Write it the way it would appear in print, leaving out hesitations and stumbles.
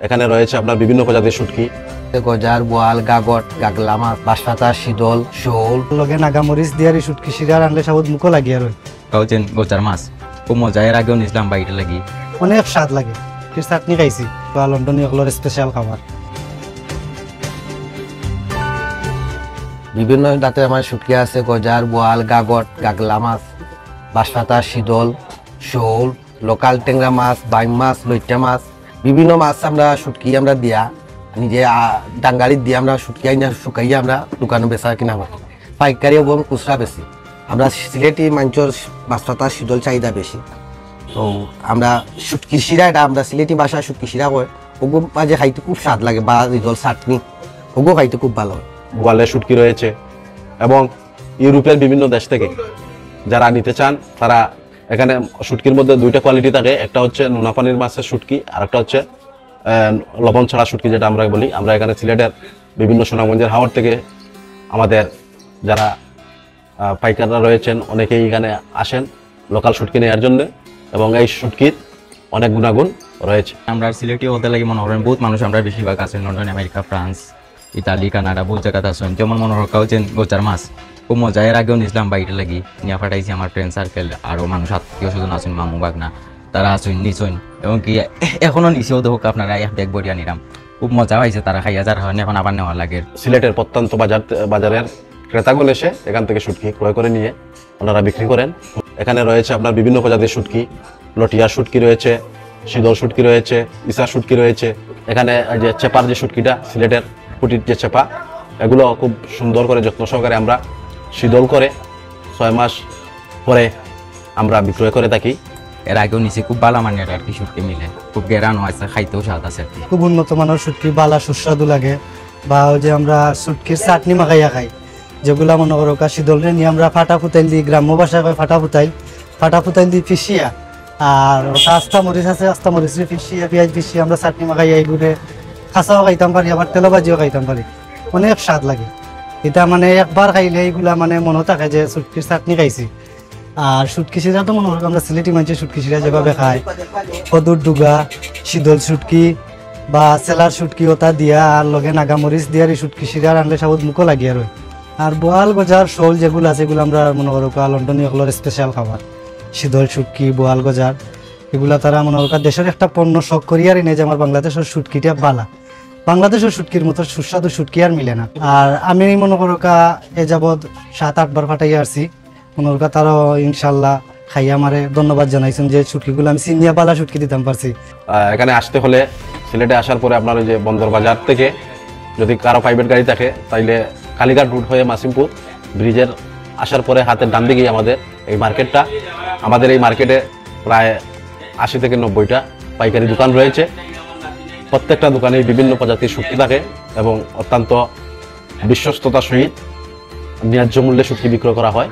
এখানে রয়েছে আপনার বিভিন্ন প্রজাতির শুটকি, গজার, বোয়াল, গাগট, গাগলা মাছ, বাঁশপাতা, শীতল, শোল, লগে নাগামরিচ দিয়ারি শুটকি শিরা রানলে সাবুত মুখো লাগিয়ে রই কাউচেন গোচার মাছ খুব মজা। এর আগেও নিছিলাম বাইরে লাগি, অনেক স্বাদ লাগে। ফির চাটনি খাইছি, লন্ডনী হলর স্পেশাল খাবার। বিভিন্ন জাতের আমার শুটকি আছে, গজার, বোয়াল, গাগট, গাগলা মাছ, বাঁশপাতা, শীতল, শোল, লোকাল টেংরা মাছ, বাইম মাছ, লইট্টা মাছ, বিভিন্ন মাছ আমরা শুটকি আমরা দিয়া নিজে ডাঙ্গারিত দিয়ে আমরা শুটকি আইনা শুকাইয়া আমরা দোকানে বেচা কিনা করি, পাইকারি এবং খুচরা বেশি। আমরা সিলেটি মাঞ্চর বাঁশপাতা শীতল চাহিদা বেশি, তো আমরা শুটকি শিরা, এটা আমরা সিলেটি ভাষায় শুটকি শিরা কয়, ওগো মাঝে খাইতে খুব স্বাদ লাগে, বা জল চাটনি ওগো খাইতে খুব ভালো হয়। গোয়ালের শুটকি রয়েছে এবং ইউরোপের বিভিন্ন দেশ থেকে যারা নিতে চান তারা এখানে শুটকির মধ্যে দুইটা কোয়ালিটি থাকে, একটা হচ্ছে নোনা পানির মাছের শুটকি আর একটা হচ্ছে লবণ ছাড়া শুটকি যেটা আমরা বলি। আমরা এখানে সিলেটের বিভিন্ন সুনামগঞ্জের হাওড় থেকে আমাদের যারা পাইকাররা রয়েছেন অনেকেই এখানে আসেন লোকাল শুটকি নেওয়ার জন্য, এবং এই শুটকির অনেক গুণাগুণ রয়েছে। আমরা সিলেটি হতে লাগি মনে করেন বহুত মানুষ আমরা বেশিরভাগ আছেন London, America, France, Italy, Canada বহুত জায়গাতে আসেন। যেমন মনে কাউচেন গোচার মাছ খুব মজা। এর আগেও নিছিলাম বাইরে লাগি, নিয়ে পাঠাইছি আমার ফ্রেন্ড সার্কেল আরও মানুষ, আত্মীয় স্বজন আছেন, মামু বাগনা, তারা আসেন নিছেন, এবং কি এখনো নিচেও দেখুক আপনারা এক ব্যাগ বড়িয়া নিলাম, খুব মজা হয়েছে। তারা খাইয়া যার হয় এখন আবার নেওয়া লাগে। সিলেটের প্রত্যন্ত বাজারের ক্রেতাগণ এসে এখান থেকে শুটকি ক্রয় করে নিয়ে ওনারা বিক্রি করেন। এখানে রয়েছে আপনার বিভিন্ন প্রজাতির শুটকি, লটিয়া শুটকি রয়েছে, শীতল শুটকি রয়েছে, ইসা শুটকি রয়েছে। এখানে যে চেপার যে শুটকিটা, সিলেটের কুটির যে চেপা, এগুলো খুব সুন্দর করে যত্ন সহকারে আমরা শীতল করে 6 মাস পরে আমরা বিক্রয় করে থাকি। এর আগেও নিচে খুব ভালো মানের আর কি শুটকি মিলে, খুব গেরানো আছে, খাইতেও স্বাদ আছে। খুব উন্নত মানের শুটকি, বালা সুস্বাদু লাগে। বা ওই যে আমরা শুটকির চাটনি মাখাইয়া খাই, যেগুলা মনে করো শীতলরে নিয়ে আমরা ফাটা ফুতাইল দিই, গ্রাম্য ভাষায় ফাটা ফুতাইল দিই ফিসিয়া, আর আস্তা মরিচ আছে, আস্তা মরিচ ফিসিয়া, পেঁয়াজ ফিসিয়া আমরা চাটনি মাখাইয়া এইগুলো কাঁচাও খাইতাম পারি, আবার তেলো ভাজিও খাইতাম পারি, অনেক স্বাদ লাগে। এটা মানে একবার খাইলে এইগুলা মানে মনে থাকে যে শুটকির চাটনি খাইছি। আর শুটকি শিরা তো মনে করো আমরা সিলেটি মানুষের শুটকি শিরা যেভাবে খাই, কদুর ডুগা, শীতল শুটকি বা সেলার শুটকি ওটা দিয়া আর লগে নাগামরিচ দিয়ার এই শুটকি শিরা রানলে সাবুত মুখো লাগিয়ে রয়। আর বোয়াল, গজার, শোল যেগুলো আছে এগুলো আমরা মনে করো লন্ডনী হলর স্পেশাল খাবার। শীতল শুটকি, বোয়াল, গজার এগুলা তারা মনে করো দেশের একটা পণ্য শখ করিয়ারই নেই যে আমার বাংলাদেশের শুটকিটা বালা, বাংলাদেশের শুটকির মতো সুস্বাদু শুটকি আর মিলে না। আর আমি মনে করো এ যাবৎ 7-8 বার ফাটাইয়া আসছি, মনে করো তারাও ইনশাল্লাহ খাইয়া আমারে ধন্যবাদ জানাইছেন যে শুটকিগুলো আমি চিনিয়া বালা শুটকি দিতাম পারছি। এখানে আসতে হলে সিলেটে আসার পরে আপনার ওই যে বন্দর বাজার থেকে যদি কারো প্রাইভেট গাড়ি থাকে তাইলে কালীঘাট রুট হয়ে মাসিমপুর ব্রিজের আসার পরে হাতের ডান দিকেই আমাদের এই মার্কেটটা। আমাদের এই মার্কেটে প্রায় 80 থেকে 90টা পাইকারি দোকান রয়েছে। প্রত্যেকটা দোকানে বিভিন্ন প্রজাতির শুটকি থাকে এবং অত্যন্ত বিশ্বস্ততার সহিত ন্যায্য মূল্যে শুটকি বিক্রয় করা হয়।